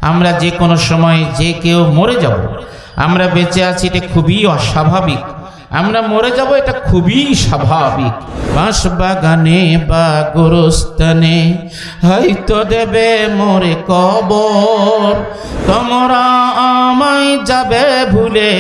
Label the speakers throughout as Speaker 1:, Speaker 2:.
Speaker 1: আমরা যে কোনো সময় যে কেউ মরে যাব। আমরা বেঁচে আছি এটা খুবই অস্বাভাবিক, আমরা মরে যাব এটা খুবই স্বাভাবিক। বাঁশ বাগানে বা গোরস্থানে হয়তো দেবে মোরে কবর, তোমরা আমায় যাবে ভুলে,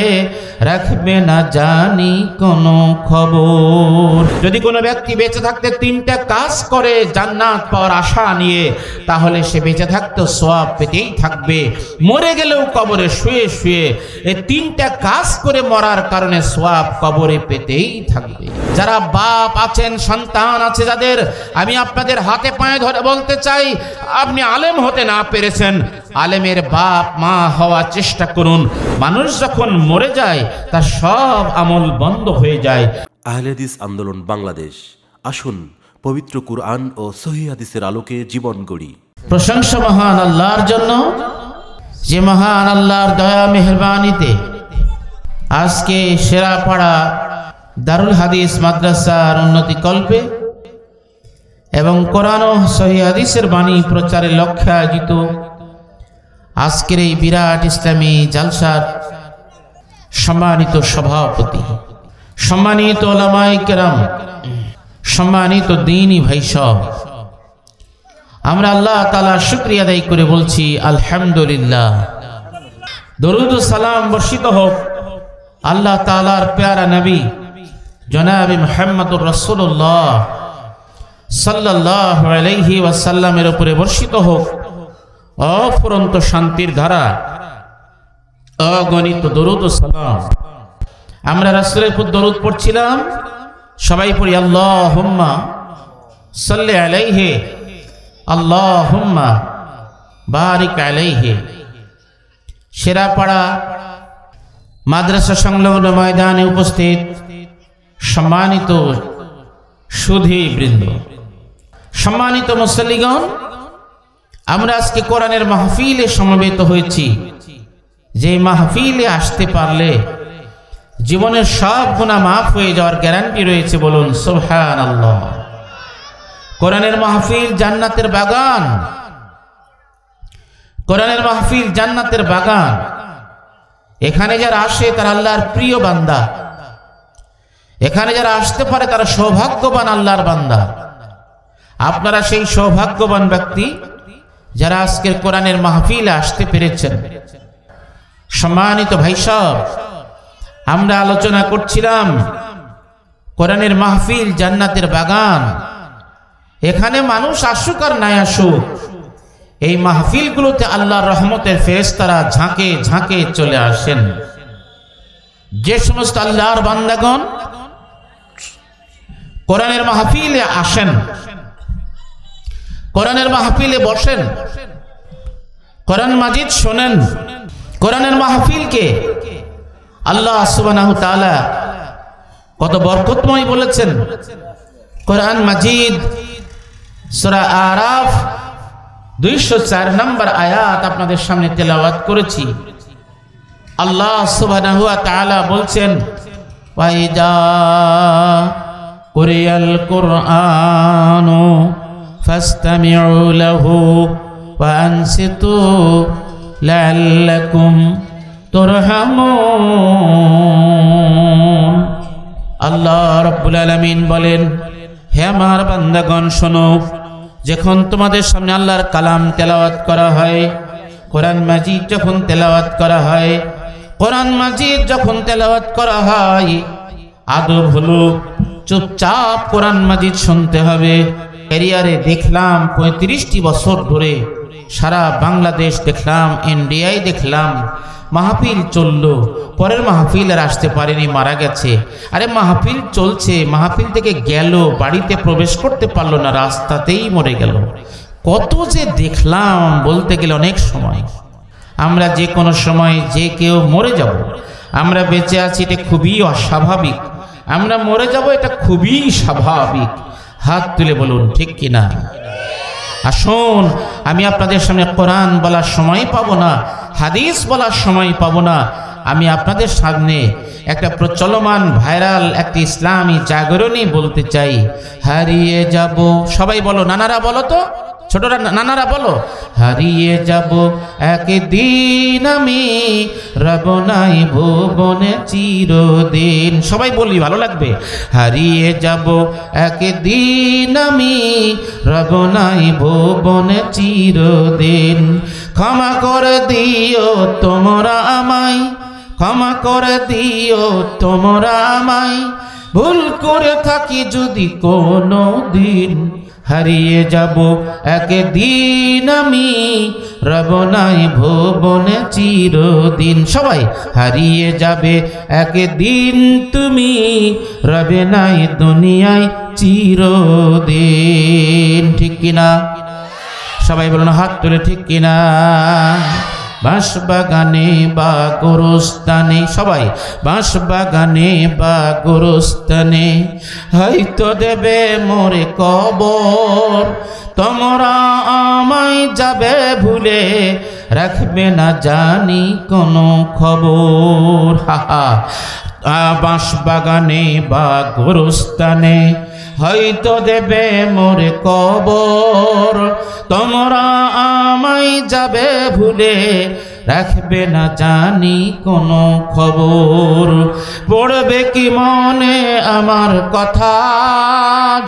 Speaker 1: রাখবে না জানি কোনো খবর। যদি কোনো ব্যক্তি বেঁচে থাকতে তিনটা কাজ করে জান্নাত পাওয়ার আশা নিয়ে, তাহলে সে বেঁচে থাকতে সওয়াব পেতেই থাকবে। মরে গেলেও কবরে শুয়ে শুয়ে এই তিনটা কাজ করে মরার কারণে সওয়াব কবরে পেতেই থাকবে। যারা বাপ আছেন, সন্তান আছে যাদের, আমি আপনাদের হাতে পায়ে ধরে বলতে চাই, আপনি আলেম হতে না পেরেছেন, আলেমের বাপ মা হওয়ার চেষ্টা করুন। মানুষ যখন মরে যায় তার সব আমল বন্ধ হয়ে যায়।
Speaker 2: আহলে হাদিস আন্দোলন বাংলাদেশ, আসুন পবিত্র কুরআন ও সহিহ হাদিসের আলোকে জীবন গড়ি।
Speaker 1: প্রশংসা মহান আল্লাহর জন্য, যে মহান আল্লাহর দয়া মেহেরবানিতে আজকে সেরাপাড়া দারুল হাদিস মাদ্রাসার উন্নতি কল্পে এবং কোরআন ও সহিহ হাদিসের বাণী প্রচারের লক্ষ্যে আয়োজিত আজকের এই বিরাট ইসলামী জালসার সম্মানিত সভাপতি, সম্মানিত উলামায়ে কেরাম, সম্মানিত দ্বীনী ভাই সব, আমরা আল্লাহ তাআলার শুকরিয়া আদায় করে বলছি আলহামদুলিল্লাহ। দরুদ ও সালাম বর্ষিত হোক আল্লাহ তাআলার প্যারা নবী জনাবে মুহাম্মদুর রাসূলুল্লাহ সাল্লাল্লাহু আলাইহি ওয়াসাল্লামের উপরে বর্ষিত হোক অফুরন্ত শান্তির ধারা, অগণিত দরুদ ও সালাম। আমরা রাসূলের উপর দরুদ পড়ছিলাম, সবাই পড়ি আল্লাহুম্মা সাল্লি আলাইহি, আল্লাহুম্মা বারিক আলাইহি। সেরাপাড়া মাদ্রাসা সংলগ্ন ময়দানে উপস্থিত সম্মানিত সুধীবৃন্দ, সম্মানিত মুসল্লিগণ, আমরা আজকে কোরআনের মাহফিলে সমবেত হয়েছি। যে মাহফিলে আসতে পারলে জীবনের সব গুনাহ মাফ হয়ে যাওয়ার গ্যারান্টি রয়েছে, বলুন সুবহানাল্লাহ। কোরআনের মাহফিল জান্নাতের বাগান, কোরআনের মাহফিল জান্নাতের বাগান। এখানে যারা আসে তারা আল্লাহর প্রিয় বান্দা, এখানে যারা আসতে পারে তারা সৌভাগ্যবান আল্লাহর বান্দা। আপনারা সেই সৌভাগ্যবান ব্যক্তি যারা আজকের কোরআনের মাহফিলে আসতে পেরেছেন। সম্মানিত ভাই সব, আমরা আলোচনা করছিলাম কোরআনের মাহফিল জান্নাতের বাগান। এখানে মানুষ আসুক আর নাই আসুক, এই মাহফিলগুলোতে আল্লাহর রহমতের ফেরেশতারা ঝাঁকে ঝাঁকে চলে আসেন। যে সমস্ত আল্লাহর বান্দাগণ কোরআনের মাহফিলে আসেন, কোরআনের মাহফিলে বসেন, কোরআন মাজিদ শোনেন, কোরআনের মাহফিলকে আল্লাহ সুবহানাহু ওয়া তাআলা কত বরকতময় বলেছেন। কোরআন মাজিদ সূরা আরাফ 204 নম্বর আয়াত আপনাদের সামনে তেলাওয়াত করেছি। আল্লাহ সুবহানাহু ওয়া তাআলা বলছেন, ওয়াইদা কুরিয়াল কুরআনু ফাসতামিউ লাহু ওয়া আনসিতু লাআল্লাকুম তুরহামুন। আল্লাহ রাব্বুল আলামিন বলেন, হে আমার বান্দাগণ শোনো, যখন তোমাদের সামনে আল্লাহর কালাম তেলাওয়াত করা হয়, কোরআন মাজিদ যখন তেলাওয়াত করা হয়, কোরআন মাজিদ যখন তেলাওয়াত করা হয়, আদব হলো চুপচাপ কোরআন মাজিদ শুনতে হবে। ক্যারিয়ারে দেখলাম 35টি বছর ধরে সারা বাংলাদেশ দেখলাম, ইন্ডিয়ায় দেখলাম, মাহফিল চললো, পরের মাহফিল আর আসতে পারেনি, মারা গেছে। আরে মাহফিল চলছে, মাহফিল থেকে গেল, বাড়িতে প্রবেশ করতে পারলো না, রাস্তাতেই মরে গেল। কত যে দেখলাম, বলতে গেলে অনেক সময়। আমরা যে কোনো সময় যে কেউ মরে যাব। আমরা বেঁচে আছি এটা খুবই অস্বাভাবিক, আমরা মরে যাব এটা খুবই স্বাভাবিক। হাত তুলে বলুন ঠিক কিনা। আসুন, আমি আপনাদের সামনে কোরআন বলার সময় পাবো না, হাদিস বলার সময় পাবো না, আমি আপনাদের সামনে একটা প্রচলমান ভাইরাল একটি ইসলামী জাগরণী বলতে চাই। হারিয়ে যাব, সবাই বলো, নানারা বলো তো, ছোটরা নানারা বলো, হারিয়ে যাব একদিন আমি, রব নাই ভুবনে চিরদিন। সবাই বলি, ভালো লাগবে। হারিয়ে যাব একদিন আমি, রব নাই ভুবনে চিরদিন। ক্ষমা করে দিও তোমরা আমায়, ক্ষমা করে দিও তোমরা আমায়, ভুল করে থাকি যদি কোনো দিন। হারিয়ে যাব একদিন আমি, রব নাই ভুবনে চিরদিন। সবাই, হারিয়ে যাবে একদিন তুমি, রবে নাই দুনিয়ায় চিরদিন। ঠিক কিনা? সবাই বলুন হাত তুলে, ঠিক কিনা? বাঁশ বাগানে বা গোরস্থানে, সবাই, বাঁশ বাগানে বা গোরস্থানে হয়তো দেবে মোরে কবর, তোমরা আমায় যাবে ভুলে, রাখবে না জানি কোনো খবর। হাহা, বাঁশ বাগানে বা গোরস্থানে হয়তো দেবে মোরে কবর, তোমরা আমায় যাবে ভুলে, রাখবে না জানি কোনো খবর। পড়বে কি মনে আমার কথা,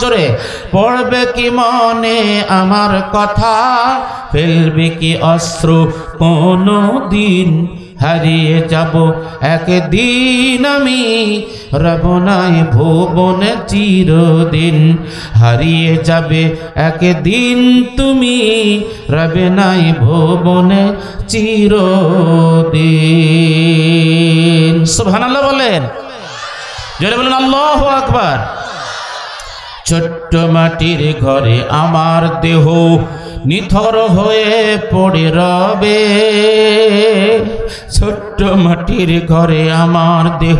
Speaker 1: জোরে পড়বে কি মনে আমার কথা, ফেলবে কি অশ্রু কোনো দিন। হারিয়ে যাব একদিন আমি, রব নাই ভুবনে চিরদিন। হারিয়ে যাবে একদিন তুমি, রবে নাই ভুবনে চিরদিন। সুবহানাল্লাহ বলেন, জোরে বলুন আল্লাহু আকবার। ছোট্ট মাটির ঘরে আমার দেহ নিথর হয়ে পড়ে রবে, ছোট্ট মাটির ঘরে আমার দেহ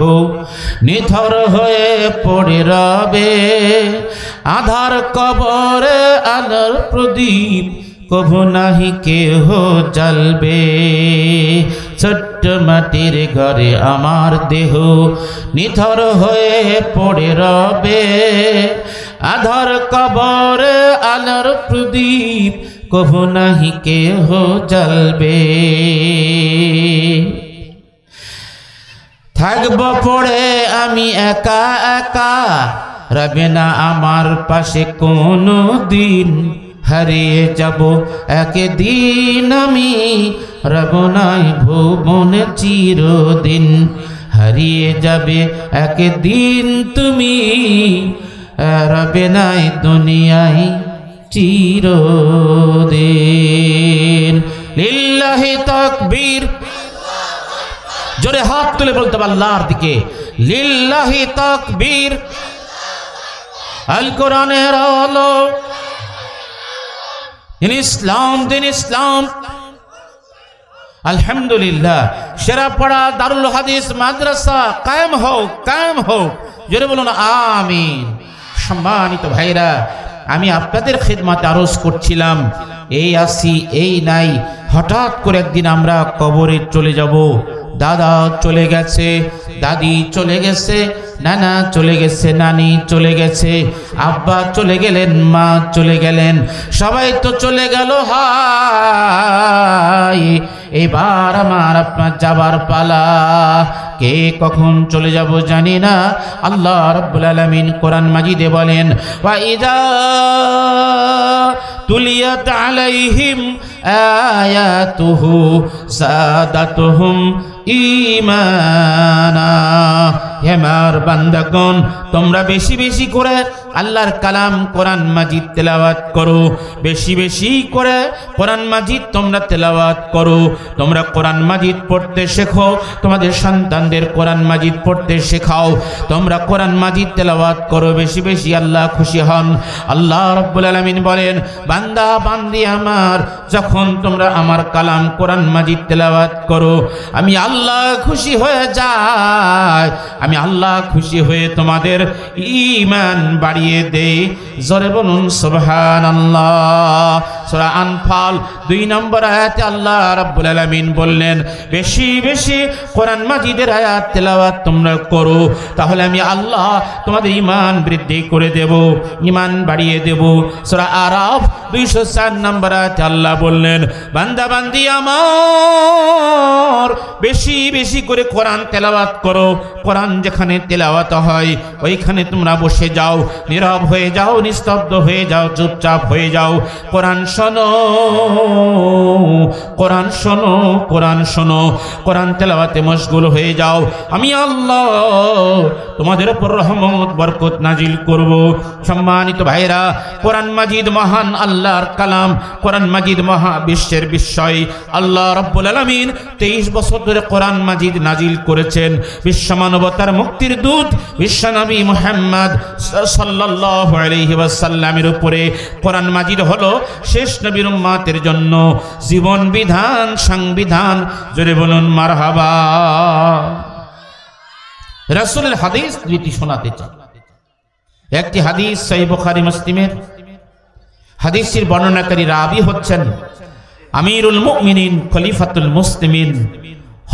Speaker 1: নিথর হয়ে পড়ে রবে, আধার কবরে আলোর প্রদীপ কভু নাহি কেহ জ্বলবে। ছোট্ট মাটির ঘরে আমার দেহ নিথর হয়ে পড়ে রবে, আধার কবরে আলোর প্রদীপ কভু নাহি কেহ জ্বলবে। থাকব পড়ে আমি একা একা, রবে না আমার পাশে কোনো দিন। হারিয়ে যাব একদিন আমি, রব নাই ভুবনে চিরদিন। হারিয়ে যাবে একদিন তুমি, রবে নাই দুনিয়ায় চিরদিন। লিল্লাহি তাকবীর, জোরে হাত তুলে বলতে হবে আল্লাহর দিকে, লিল্লাহি তাকবীর। আল কোরআনের আলো, দিন ইসলাম, দিন ইসলাম। আলহামদুলিল্লাহ, শেরাপাড়া দারুল হাদিস মাদ্রাসা কায়েম হোক, কায়েম হোক। জোরে বলুন আমিন। সম্মানিত ভাইরা, আমি আপনাদের খিদমতে আরজ করছিলাম, এই আসি এই নাই, হঠাৎ করে একদিন আমরা কবরে চলে যাব। দাদা চলে গেছে, দাদি চলে গেছে, নানা চলে গেছে, নানি চলে গেছে, আব্বা চলে গেলেন, মা চলে গেলেন, সবাই তো চলে গেল। হায়, এবার আমার আপনার যাবার পালা। কে কখন চলে যাব জানি না। আল্লাহ রাব্বুল আলামিন কোরআন মাজিদে বলেন, ওয়া ইযা তুলিয়াত আলাইহিম আয়াতুহু সাদাতুহুম ঈমানা। হে আমার বান্দাগণ, তোমরা বেশি বেশি করে আল্লাহর কালাম কোরআন মাজিদ তেলাওয়াত করো, বেশি বেশি করে কোরআন মাজিদ তোমরা তেলাওয়াত করো। তোমরা কোরআন মাজিদ পড়তে শেখো, তোমাদের সন্তানদের কোরআন মাজিদ পড়তে শেখাও। তোমরা কোরআন মাজিদ তেলাওয়াত করো, বেশি বেশি, আল্লাহ খুশি হন। আল্লাহ রাব্বুল আলামিন বলেন, বান্দা বান্দি আমার, যখন তোমরা আমার কালাম কোরআন মাজিদ তেলাওয়াত করো, আমি আল্লাহ খুশি হয়ে যাই। আমি আল্লাহ খুশি হয়ে তোমাদের ঈমান বাড়িয়ে দেয়। জোরে বলুন সুবহানাল্লাহ। সূরা আনফাল 2 নম্বর আয়াতে আল্লাহ রাব্বুল আলামিন বললেন, বেশি বেশি কোরআন মাজিদের আয়াত তেলাওয়াত তোমরা করো, তাহলে আমি আল্লাহ তোমাদের ঈমান বৃদ্ধি করে দেব, ঈমান বাড়িয়ে দেব। সূরা আরাফ 204 নম্বর আয়াতে আল্লাহ বললেন, বান্দা বান্দি আমার বেশি বেশি করে কোরআন তেলাওয়াত করো। কোরআন যেখানে তেলাওয়াত হয় ওইখানে তোমরা বসে যাও, নীরব হয়ে যাও, নিস্তব্ধ হয়ে যাও, চুপচাপ হয়ে যাও। কোরআন শোনো, কোরআন শোনো, কোরআন শোনো, কোরআন তেলাওয়াতে মশগুল হয়ে যাও। আমি আল্লাহ তোমাদের উপর রহমত বরকত নাজিল করব। সম্মানিত ভাইরা, কোরআন মাজিদ মহান আল্লাহর কালাম, কোরআন মাজিদ মহা বিশ্বের বিস্ময়। আল্লাহ রাব্বুল আলামিন 23 বছর ধরে কোরআন মাজিদ নাজিল করেছেন। বিশ্ব মানবতার মুক্তির দূত বিশ্বনবী মুহাম্মদ সাল্লাল্লাহু আলাইহি ওয়াসাল্লামের উপরে কোরআন মাজিদ হলো শেষ নবীর উম্মতের জন্য জীবন বিধান, সংবিধান। জোরে বলুন মারহাবা। রাসূলের হাদিস দুইটি শোনাতে চাই। একটি হাদিস সহিহ বুখারী মুসলিমের, হাদিসের বর্ণনাকারী রাবী হচ্ছেন আমিরুল মুমিনিন খলিফাতুল মুসলিমিন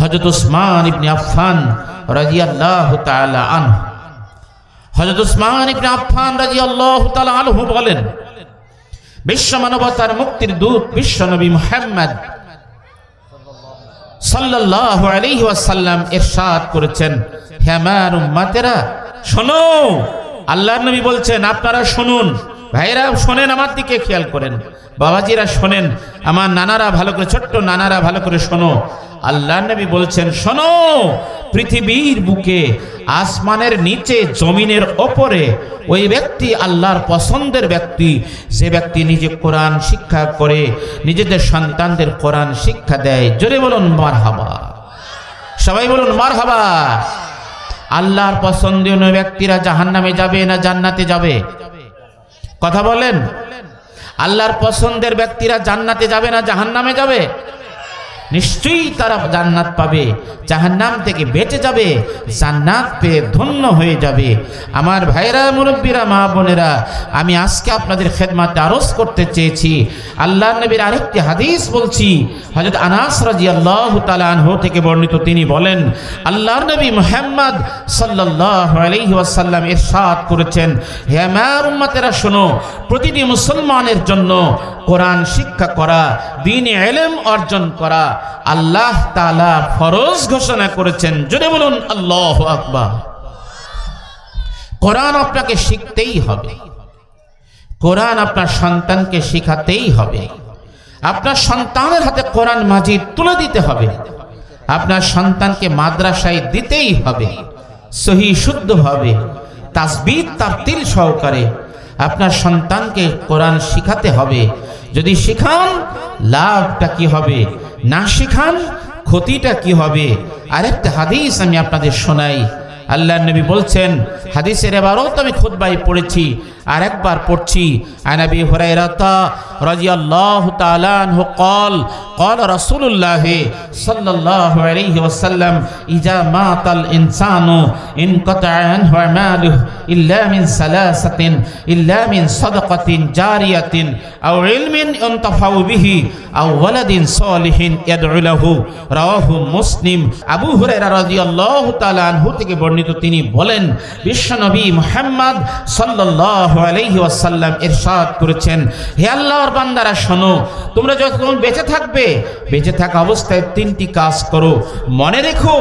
Speaker 1: হযরত উসমান ইবনে আফফান রাদিয়াল্লাহু তাআলা আনহু। হযরত উসমান ইবনে আফফান রাদিয়াল্লাহু তাআলা আনহু বলেন, বিশ্ব মানবতার মুক্তির দূত বিশ্বনবী মুহাম্মদ সাল্লাল্লাহু আলাইহি ওয়াসাল্লাম ইরশাদ করেছেন, হে আমার উম্মতেরা শোনো। আল্লাহর নবী বলছেন আপনারা শুনুন। ভাইরা শোনেন, আমার দিকে খেয়াল করেন, বাবাজিরা শোনেন, আমার নানারা ভালো করে, ছোট্ট নানারা ভালো করে শোনো। আল্লাহর নবী বলছেন শোনো, পৃথিবীর বুকে, আসমানের নিচে, জমিনের ওপরে ওই ব্যক্তি আল্লাহর পছন্দের ব্যক্তি, যে ব্যক্তি নিজে কোরআন শিক্ষা করে, নিজেদের সন্তানদের কোরআন শিক্ষা দেয়। জোরে বলুন মারহাবা, সবাই বলুন মারহাবা। আল্লাহর পছন্দীয় ব্যক্তিরা জাহান্নামে যাবে না জান্নাতে যাবে? কথা বলেন। আল্লাহর পছন্দের ব্যক্তিরা জান্নাতে যাবে না জাহান্নামে যাবে? নিশ্চয়ই তারা জান্নাত পাবে, জাহান্নাম থেকে বেঁচে যাবে, জান্নাত পেয়ে ধন্য হয়ে যাবে। আমার ভাইরা, মুরব্বীরা, মা বোনেরা, আমি আজকে আপনাদের খেদমতে আরজ করতে চেয়েছি, আল্লাহর নবীর আরেকটি হাদিস বলছি। হযরত আনাস রাদিয়াল্লাহু তাআলা আনহু থেকে বর্ণিত, তিনি বলেন, আল্লাহর নবী মুহাম্মদ সাল্লাল্লাহু আলাইহি ওয়াসাল্লাম ইরশাদ করেছেন, হে আমার উম্মতেরা শোনো, প্রতিটি মুসলমানের জন্য কোরআন শিক্ষা করা, দ্বীনি ইলম অর্জন করা আল্লাহ তাআলা ফরজ ঘোষণা করেছেন। জোরে বলুন আল্লাহু আকবার। কোরআন আপনাকে শিখতেই হবে, কোরআন আপনার সন্তানকে শিখাতেই হবে, আপনার সন্তানের হাতে কোরআন মাজিদ তুলে দিতে হবে, আপনার সন্তানকে মাদ্রাসায় দিতেই হবে, সহি শুদ্ধভাবে তাসবিহ তারতিল সহকারে আপনার সন্তানকে কোরআন শিখাতে হবে। যদি শিখান লাভটা কি হবে, না শিখান ক্ষতিটা কি হবে। আরেকটা হাদিস আমি আপনাদের শোনাই। আল্লাহর নবী বলছেন, হাদিসের ইবারত আমি খুতবায় পড়েছি, আর একবার পড়ছি। আন আবি হুরায়রা রাদিয়াল্লাহু তাআলা আনহু قال قال رسول الله صلى الله عليه وسلم اذا مات الانسان انقطع عنه عمله الا من ثلاثه الا من صدقه جاريه او علم ينتفع به او ولد صالح يدعو له رواه মুসলিম। আবু হুরায়রা রাদিয়াল্লাহু তাআলা আনহু থেকে বর্ণিত, তিনি বলেন, বিশ্বনবী মুহাম্মদ সাল্লাল্লাহু আলাইহি ওয়াসাল্লাম ইরশাদ করেছেন, হে আল্লাহর বান্দারা শোনো, তোমরা যখন বেঁচে থাকবে, বেঁচে থাকা অবস্থায় তিনটি কাজ করো। মনে রেখো,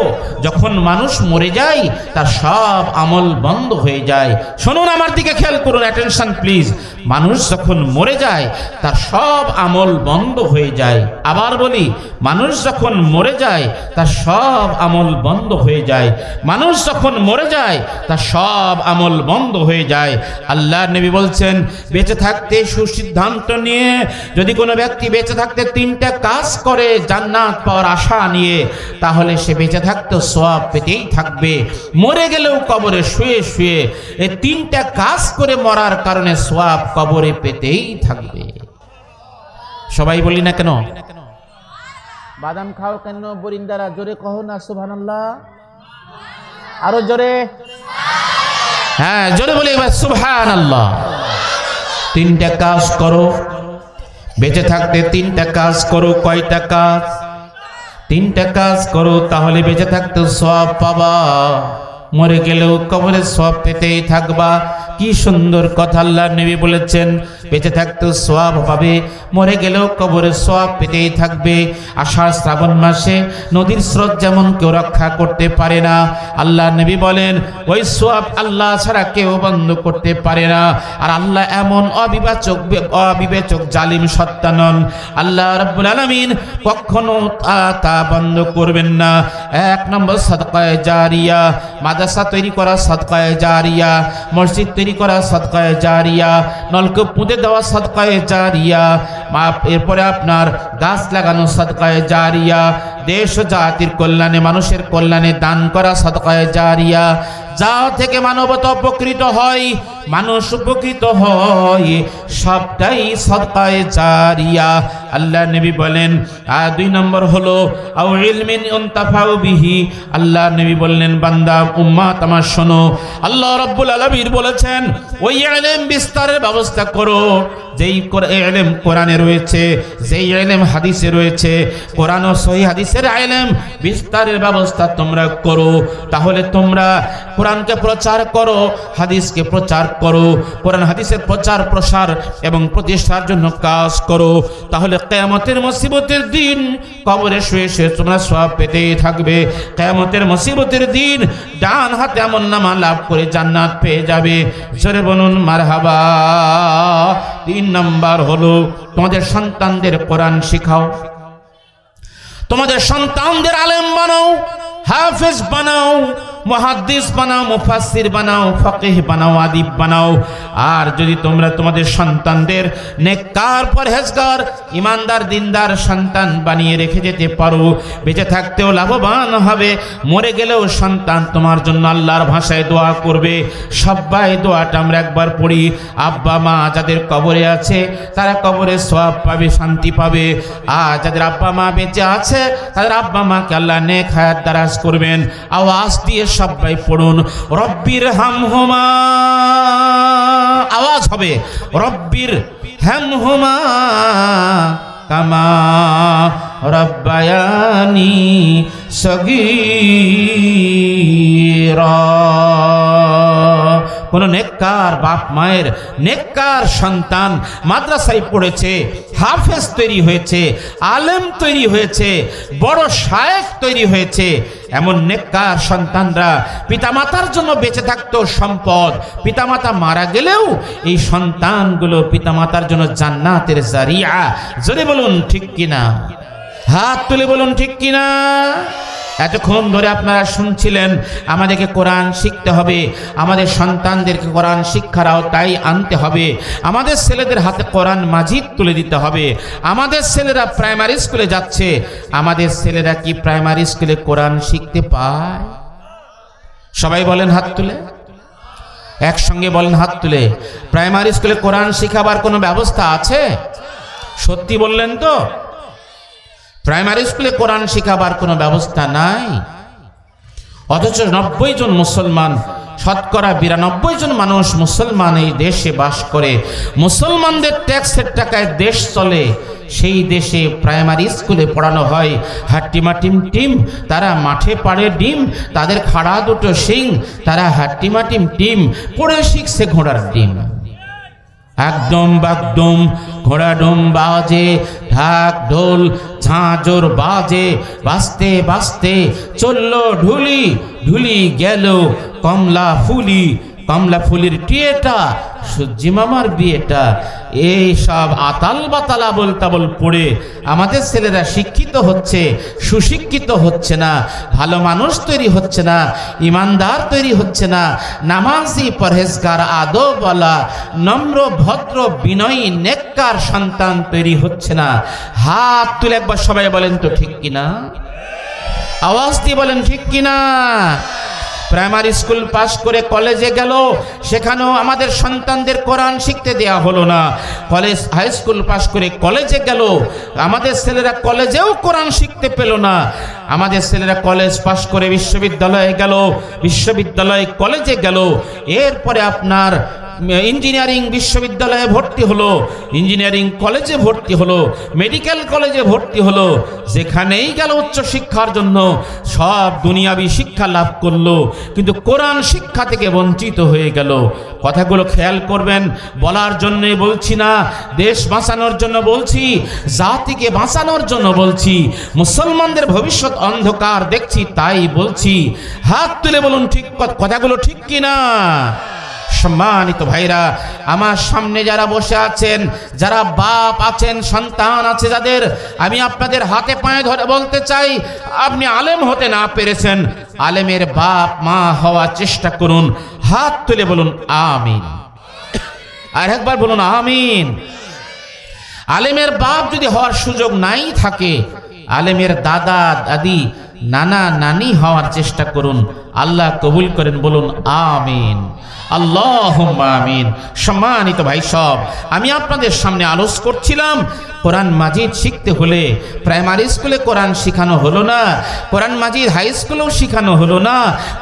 Speaker 1: যখন মানুষ মরে যায় তার সব আমল বন্ধ হয়ে যায়। শুনুন, আমার দিকে খেয়াল করুন, অ্যাটেনশন প্লিজ। মানুষ যখন মরে যায় তার সব আমল বন্ধ হয়ে যায়। আবার বলি, মানুষ যখন মরে যায় তার সব আমল বন্ধ হয়ে যায়। মানুষ যখন মরে যায় তার সব আমল বন্ধ হয়ে যায়। আল্লাহর নবী বলছেন, বেঁচে থাকতে সুসিদ্ধান্ত নিয়ে যদি কোনো ব্যক্তি বেঁচে থাকতে তিনটা কাজ করে জান্নাত পাওয়ার আশা নিয়ে, তাহলে সে বেঁচে থাকতে সওয়াব পেতেই থাকবে, মরে গেলেও কবরে শুয়ে শুয়ে এই তিনটা কাজ করে মরার কারণে সওয়াব কবরে পেতেই থাকবে। সবাই বলি না কেন? বাদাম খাও কেন বরিন্দারা? জোরে কহো না সুবহানাল্লাহ, আরো জোরে। হ্যাঁ, জোরে বলি এবার সুবহানাল্লাহ। তিনটা কাজ করো, বেঁচে থাকতে তিনটা কাজ করো। কয়টা কাজ? তিনটা কাজ করো, তাহলে বেঁচে থাকতে সওয়াব পাবা, মরে গেলেও কবরে সওয়াব পেতেই থাকবা। কি সুন্দর কথা আল্লাহর নবী বলেছেন, বেঁচে থাকতেও সওয়াব পাবে, মরে গেলেও কবরে সওয়াব পেতেই থাকবে। আষাঢ় শ্রাবণ মাসে নদীর স্রোত যেমন কেউ রক্ষা করতে পারে না, আল্লাহর নবী বলেন ওই সওয়াব আল্লাহ ছাড়া কেউ বন্ধ করতে পারে না। আর আল্লাহ এমন অবিবেচক জালিম সত্তা নন। আল্লাহ রাব্বুল আলামিন কখনো তা বন্ধ করবেন না। এক নম্বর সাদকায়ে জারিয়া, মাদ্রাসা তৈরি করা সাদকায়ে জারিয়া, মসজিদ তৈরি করা সাদকায়ে জারিয়া, নলকূপ পুঁতে দেওয়া সাদকায়ে জারিয়া, এরপরে আপনার গাছ লাগানো সাদকায়ে জারিয়া, দেশ ও জাতির কল্যাণে মানুষের কল্যাণে দান করা সাদকায়ে জারিয়া, যা থেকে মানবতা উপকৃত হয়, মানুষ উপকৃত হয়, সবটাই সাদকায়ে জারিয়া। আল্লাহ নবী বলেন। আর দুই নম্বর হলো আও ইলমিন ইনতাফাউ বিহি। আল্লাহ নবী বললেন, বান্দা উম্মাত আমার শোনো, আল্লাহ রাব্বুল আলামিন বলেছেন ওই ইলম বিস্তারের ব্যবস্থা করো যেই ইলম কোরআনে রয়েছে, যেই ইলম হাদিসে রয়েছে। কোরআন ও সহিহ হাদিসের ইলম বিস্তারের ব্যবস্থা তোমরা করো। তাহলে তোমরা কোরআনকে প্রচার করো, হাদিসকে প্রচার করো, কোরআন হাদিসের প্রচার প্রসার এবং প্রতিষ্ঠার জন্য কাজ করো। তাহলে কিয়ামতের মুসিবতের দিন কবরে শুয়ে শুয়ে তোমরা সওয়াব পেতেই থাকবে। কিয়ামতের মুসিবতের দিন ডান হাতে আমলনামা লাভ করে জান্নাত পেয়ে যাবে। জোরে বলুন মারহাবা। তিন নাম্বার হলো তোমাদের সন্তানদের কোরআন শিখাও, তোমাদের সন্তানদের আলেম বানাও, হাফেজ বানাও, মুহাদ্দিস বানাও, মুফাসসির বানাও, ফকিহ বানাও, আদিব বানাও। আর যদি তোমরা তোমাদের সন্তানদের নেককার, পরহেজগার, ইমানদার, দিনদার সন্তান বানিয়ে রেখে যেতে পারো, বেঁচে থাকতেও লাভবান হবে, মরে গেলেও সন্তান তোমার জন্য আল্লাহর ভাষায় দোয়া করবে। সবাই দোয়াটা আমরা একবার পড়ি। আব্বা মা যাদের কবরে আছে তারা কবরে সওয়াব পাবে, শান্তি পাবে। আর যাদের আব্বা মা বেঁচে আছে তাদের আব্বা মাকে আল্লাহ নেক হায়াত দারাজ করবেন। আওয়াজ দিয়ে সবাই পড়ুন, রব্বির হামহুমা। আওয়াজ হবে, রব্বির হামহুমা কামা রব্বায়ানি সগীরা। কোন নেককার বাপ মায়ের নেককার সন্তান মাদ্রাসায় পড়েছে, হাফেজ তৈরি হয়েছে, আলেম তৈরি হয়েছে, বড় শায়েখ তৈরি হয়েছে, এমন নেককার সন্তানরা পিতামাতার জন্য বেঁচে থাকতো সম্পদ। পিতামাতা মারা গেলেও এই সন্তানগুলো পিতামাতার জন্য জান্নাতের জারিয়া। জোরে বলুন ঠিক কিনা, হাত তুলে বলুন ঠিক কিনা। এতক্ষণ ধরে আপনারা শুনছিলেন আমাদেরকে কোরআন শিখতে হবে, আমাদের সন্তানদেরকে কোরআন শিক্ষার আওতায় আনতে হবে, আমাদের ছেলেদের হাতে কোরআন মাজিদ তুলে দিতে হবে। আমাদের ছেলেরা প্রাইমারি স্কুলে যাচ্ছে, আমাদের ছেলেরা কি প্রাইমারি স্কুলে কোরআন শিখতে পায়? সবাই বলেন হাত তুলে, একসঙ্গে বলেন হাত তুলে। প্রাইমারি স্কুলে কোরআন শিখাবার কোনো ব্যবস্থা আছে? সত্যি বললেন তো? প্রাইমারি স্কুলে কোরআন শিখাবার কোনো ব্যবস্থা নাই। অথচ 90 জন মুসলমান, শতকরা 92 জন মানুষ মুসলমান এই দেশে বাস করে। মুসলমানদের ট্যাক্সের টাকায় দেশ চলে। সেই দেশে প্রাইমারি স্কুলে পড়ানো হয় হাট্টিমা টিম টিম, তারা মাঠে পাড়ে ডিম, তাদের খাড়া দুটো শিং, তারা হাট্টিমা টিম টিম পড়ে শিখছে ঘোড়ার ডিম। একদম বাগদম ঘোড়া ডোম বাজে, ঢাক ঢোল ঝাঁঝর বাজে, বাজতে বাজতে চললো ঢুলি, ঢুলি গেল কমলা ফুলি, কমলা ফুলির টিয়েটা, সূর্যি মামার বিয়েটা। এই সব আতাল বাতাল আবল তাবল পড়ে আমাদের ছেলেরা শিক্ষিত হচ্ছে, সুশিক্ষিত হচ্ছে না, ভালো মানুষ তৈরি হচ্ছে না, ইমানদার তৈরি হচ্ছে না, নামাজি পরহেজগার আদবওয়ালা নম্র ভদ্র বিনয়ী নেককার সন্তান তৈরি হচ্ছে না। হাত তুলে একবার সবাই বলেন তো ঠিক কিনা, আওয়াজ দিয়ে বলেন ঠিক কিনা। প্রাইমারি স্কুল পাস করে কলেজে গেল, সেখানেও আমাদের সন্তানদের কোরআন শিখতে দেয়া হলো না। কলেজ হাই স্কুল পাস করে কলেজে গেল, আমাদের ছেলেরা কলেজেও কোরআন শিখতে পেল না। আমাদের ছেলেরা কলেজ পাশ করে বিশ্ববিদ্যালয়ে গেল, বিশ্ববিদ্যালয় কলেজে গেল, এরপরে আপনার ইঞ্জিনিয়ারিং বিশ্ববিদ্যালয়ে ভর্তি হলো, ইঞ্জিনিয়ারিং কলেজে ভর্তি হলো, মেডিকেল কলেজে ভর্তি হলো, যেখানেই গেল উচ্চ শিক্ষার জন্য সব দুনিয়াবি শিক্ষা লাভ করলো, কিন্তু কোরআন শিক্ষা থেকে বঞ্চিত হয়ে গেল। কথাগুলো খেয়াল করবেন, বলার জন্যে বলছি না, দেশ বাঁচানোর জন্য বলছি, জাতিকে বাঁচানোর জন্য বলছি, মুসলমানদের ভবিষ্যৎ অন্ধকার দেখছি তাই বলছি। হাত তুলে বলুন ঠিক কথাগুলো ঠিক কিনা? সম্মানিত ভাইরা, আমার সামনে যারা বসে আছেন, যারা বাপ আছেন, সন্তান আছে যাদের, আমি আপনাদের হাতে পায়ে ধরে বলতে চাই, আপনি আলেম হতে না পেরেছেন, আলেমের বাপ মা হওয়ার চেষ্টা করুন। হাত তুলে বলুন আমিন। আর একবার বলুন আমিন। আলেমের বাপ যদি হওয়ার সুযোগ নাই থাকে, আলেমের দাদা দাদি নানা নানি হওয়ার চেষ্টা করুন, আল্লাহ কবুল করেন, বলুন আমিন, আল্লাহুম্মা আমিন। সম্মানিত ভাই সব, আমি আপনাদের সামনে আলোচনা করছিলাম, কোরআন মাজিদ শিখতে হলে প্রাইমারি স্কুলে কোরআন শেখানো হলো না, কোরআন মাজিদ হাই স্কুলেও শেখানো হলো না,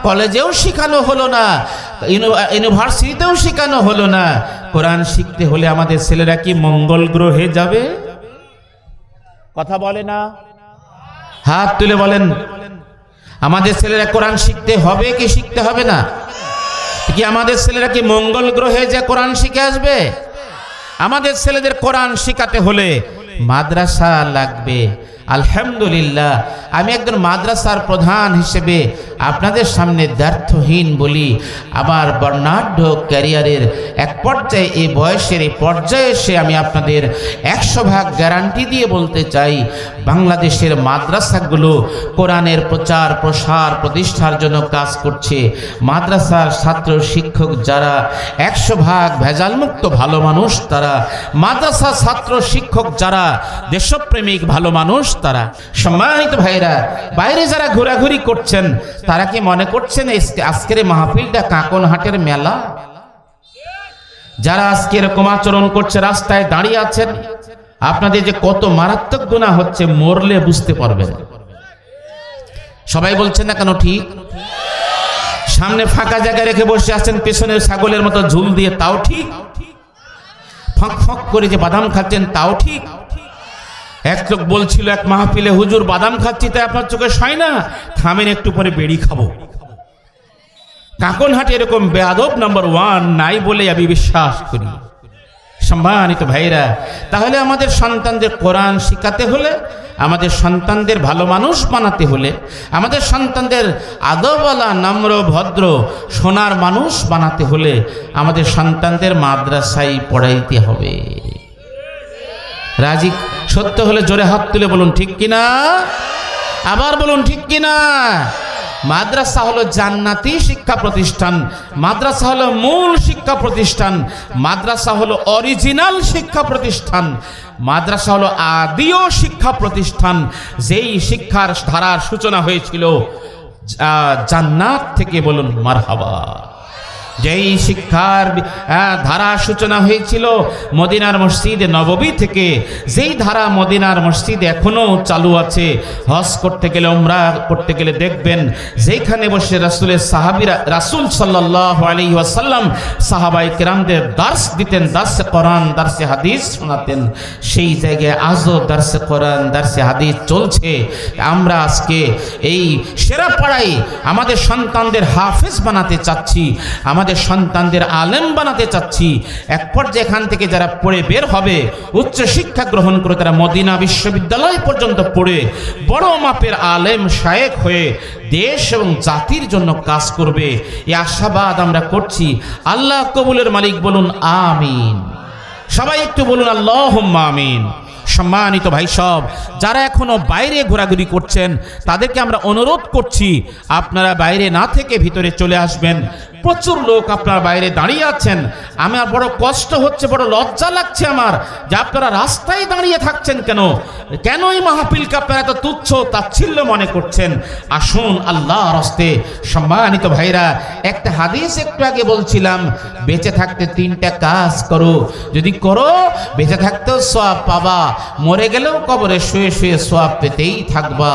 Speaker 1: কলেজেও শেখানো হলো না, ইউনিভার্সিটিতেও শেখানো হলো না। কোরআন শিখতে হলে আমাদের ছেলেরা কি মঙ্গল গ্রহে যাবে? কথা বলে না? হাত তুলে বলেন, আমাদের ছেলেরা কোরআন শিখতে হবে কি শিখতে হবে না? কি আমাদের ছেলেরা কি মঙ্গল গ্রহে যে কোরআন শিখে আসবে? আমাদের ছেলেদের কোরআন শিখাতে হলে মাদ্রাসা লাগবে। আলহামদুলিল্লাহ, আমি একজন মাদ্রাসার প্রধান হিসেবে আপনাদের সামনে দ্ব্যর্থহীন বলি, আমার বর্ণাঢ্য ক্যারিয়ারের এক পর্যায়ে, এই বয়সের এই পর্যায়ে এসে আমি আপনাদের 100% গ্যারান্টি দিয়ে বলতে চাই, বাংলাদেশের মাদ্রাসাগুলো কোরআনের প্রচার প্রসার প্রতিষ্ঠার জন্য কাজ করছে। মাদ্রাসার ছাত্র শিক্ষক যারা 100% ভেজালমুক্ত ভালো মানুষ তারা, মাদ্রাসা ছাত্র শিক্ষক যারা দেশপ্রেমিক ভালো মানুষ তারা। সম্মানিত ভাইরা, বাইরে যারা ঘোরাঘুরি করছেন তারা কি মনে করছেন আজকের মাহফিলটা কাকনহাটের মেলা? যারা আজকে এরকম আচরণ করছে, রাস্তায় দাঁড়িয়ে আছেন, আপনাদের যে কত মারাত্মক গুনাহ হচ্ছে মরলে বুঝতে পারবেন। সবাই বলছেন না কেন? ঠিক। সামনে ফাঁকা জায়গা রেখে বসে আছেন, পেছনে ছাগলের মতো ঝুল দিয়ে, তাও ঠিক। ফক ফক করে যে বাদাম খাচ্ছেন, তাও ঠিক। এক লোক বলছিল এক মাহফিলে, হুজুর বাদাম খাচ্ছি তাই আপনার চোখে হয় না, থামেন একটু পরে বেড়ি খাবো। কাকনহাটে এরকম বেয়াদব নাম্বার 1 নাই বলে আমি বিশ্বাস করি। সম্মানিত ভাইরা, তাহলে আমাদের সন্তানদের কোরআন শিখাতে হলে, আমাদের সন্তানদের ভালো মানুষ বানাতে হলে, আমাদের সন্তানদের আদবওয়ালা নম্র ভদ্র সোনার মানুষ বানাতে হলে আমাদের সন্তানদের মাদ্রাসায় পড়াইতে হবে। রাজি সত্য হলে জোরে হাত তুলে বলুন ঠিক কিনা? আবার বলুন ঠিক কিনা? মাদ্রাসা হলো জান্নাতি শিক্ষা প্রতিষ্ঠান, মাদ্রাসা হলো মূল শিক্ষা প্রতিষ্ঠান, মাদ্রাসা হলো অরিজিনাল শিক্ষা প্রতিষ্ঠান, মাদ্রাসা হলো আদিও শিক্ষা প্রতিষ্ঠান, যেই শিক্ষার ধারার সূচনা হয়েছিল জান্নাত থেকে। বলুন মারহাবা। যেই শিক্ষার ধারা সূচনা হয়েছিল মদিনার মসজিদে নববী থেকে, যেই ধারা মদিনার মসজিদে এখনো চালু আছে। হজ করতে গেলে, উমরা করতে গেলে দেখবেন যেখানে বসে রাসূলের সাহাবীরা, রাসূল সাল্লাল্লাহু আলাইহি ওয়াসাল্লাম সাহাবায়ে কেরামদের দার্স দিতেন, দার্সে কোরআন, দার্সে হাদিস শোনাতেন, সেই জায়গায় আজও দার্সে কোরআন, দার্সে হাদিস চলছে। আমরা আজকে এই সেরাপাড়ায় আমাদের সন্তানদের হাফেজ বানাতে চাচ্ছি, আমাদের সন্তানদের আলেম বানাতে চাচ্ছি। এক পর্যায়ে এখান থেকে যারা পড়ে বের হবে, উচ্চ শিক্ষা গ্রহণ করে তারা মদিনা বিশ্ববিদ্যালয় পর্যন্ত পড়ে বড় মাপের আলেম শায়েখ হয়ে দেশ এবং জাতির জন্য কাজ করবে, এই আশাবাদ আমরা করছি। আল্লাহ কবুলের মালিক বলুন আমিন। সবাই একটু বলুন আল্লাহুম্মা আমিন। সম্মানিত ভাই সব, যারা এখনো বাইরে ঘোরাঘুরি করছেন তাদেরকে আমরা অনুরোধ করছি, আপনারা বাইরে না থেকে ভিতরে চলে আসবেন। প্রচুর লোক আপনার বাইরে দাঁড়িয়ে আছেন, আমার বড় কষ্ট হচ্ছে, বড় লজ্জা লাগছে আমার যে আপনারা রাস্তায় দাঁড়িয়ে থাকছেন কেন, কেন এই মাহফিলকে আপনারা এত তুচ্ছ তাচ্ছিল্য মনে করছেন। আসুন আল্লাহর হস্তে সম্মানিত ভাইরা, একটা হাদিস একটু আগে বলছিলাম, বেঁচে থাকতে 3টা কাজ করো, যদি করো বেঁচে থাকতেও সওয়াব পাবা, মরে গেলেও কবরে শুয়ে শুয়ে সওয়াব পেতেই থাকবা।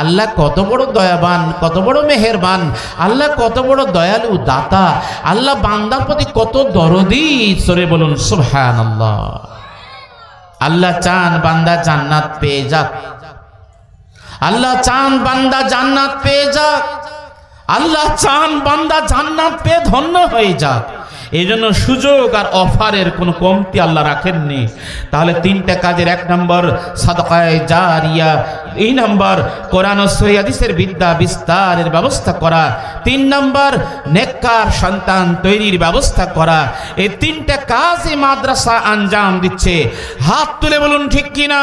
Speaker 1: আল্লাহ কত বড় দয়াবান, কত বড় মেহেরবান, আল্লাহ কত বড় দয়ালু দাতা, আল্লাহ বান্দার প্রতি কত দরদি, সরে বলুন সুবহানাল্লাহ। আল্লাহ চান বান্দা জান্নাত পেয়ে যাক, আল্লাহ চান বান্দা জান্নাত পেয়ে যাক, আল্লাহ চান বান্দা জান্নাত পেয়ে ধন্য হয়ে যাক। এই জন্য সুযোগ আর অফারের কোনো কমতি আল্লাহ রাখেননি। তাহলে 3টা কাজের 1 নম্বর সাদকায়ে জারিয়া, 2 নম্বর কোরআন ও সহিহ হাদিসের বিদ্যা বিস্তারের ব্যবস্থা করা, 3 নম্বর নেককার সন্তান তৈরির ব্যবস্থা করা। এই 3টা কাজই মাদ্রাসা আঞ্জাম দিচ্ছে। হাত তুলে বলুন ঠিক কিনা।